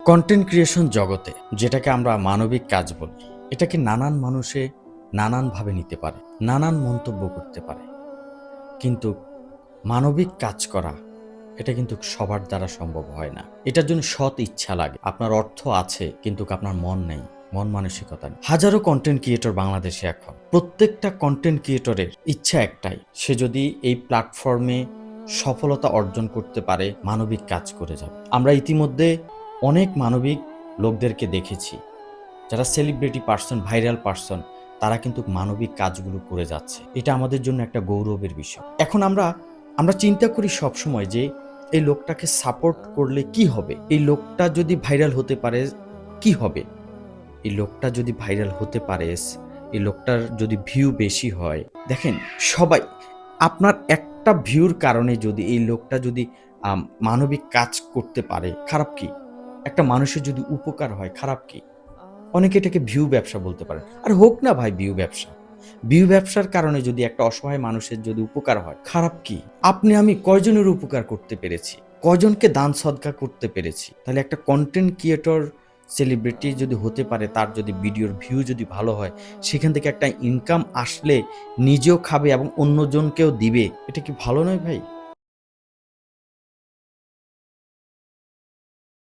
Content creation জগতে যেটাকে আমরা মানবিক কাজ বলি, এটাকে নানান মানুষে নানানভাবে নিতে পারে, নানান মন্তব্য করতে পারে। কিন্তু মানবিক কাজ করা এটা কিন্তু সবার দ্বারা সম্ভব হয় না। এটার জন্য সৎ ইচ্ছা লাগে। আপনার অর্থ আছে কিন্তু আপনার মন নেই, মন মানসিকতা নেই। হাজারো কন্টেন্ট ক্রিয়েটর বাংলাদেশে এখন, প্রত্যেকটা কন্টেন্ট ক্রিয়েটরের ইচ্ছা একটাই, সে যদি এই প্ল্যাটফর্মে সফলতা অর্জন করতে পারে, মানবিক কাজ করে যাবে। আমরা ইতিমধ্যে অনেক মানবিক লোকদেরকে দেখেছি, যারা সেলিব্রিটি পার্সন, ভাইরাল পার্সন, তারা কিন্তু মানবিক কাজগুলো করে যাচ্ছে। এটা আমাদের জন্য একটা গৌরবের বিষয়। এখন আমরা চিন্তা করি সবসময় যে এই লোকটাকে সাপোর্ট করলে কি হবে, এই লোকটা যদি ভাইরাল হতে পারে কি হবে, এই লোকটা যদি ভাইরাল হতে পারে, এই লোকটার যদি ভিউ বেশি হয়। দেখেন, সবাই আপনার একটা ভিউর কারণে যদি এই লোকটা যদি মানবিক কাজ করতে পারে, খারাপ কি? একটা মানুষের যদি উপকার হয়, খারাপ কি? অনেকে এটাকে ভিউ ব্যবসা বলতে পারেন। আর হোক না ভাই ভিউ ব্যবসা। ভিউ ব্যবসার কারণে যদি একটা অসহায় মানুষের যদি উপকার হয়, খারাপ কি? আপনি আমি কয়জনের উপকার করতে পেরেছি? কয়জনকে দান সদকা করতে পেরেছি? তাহলে একটা কন্টেন্ট ক্রিয়েটর সেলিব্রিটি যদি হতে পারে, তার যদি ভিডিওর ভিউ যদি ভালো হয়, সেখান থেকে একটা ইনকাম আসলে নিজেও খাবে এবং অন্যজনকেও দিবে। এটা কি ভালো নয় ভাই?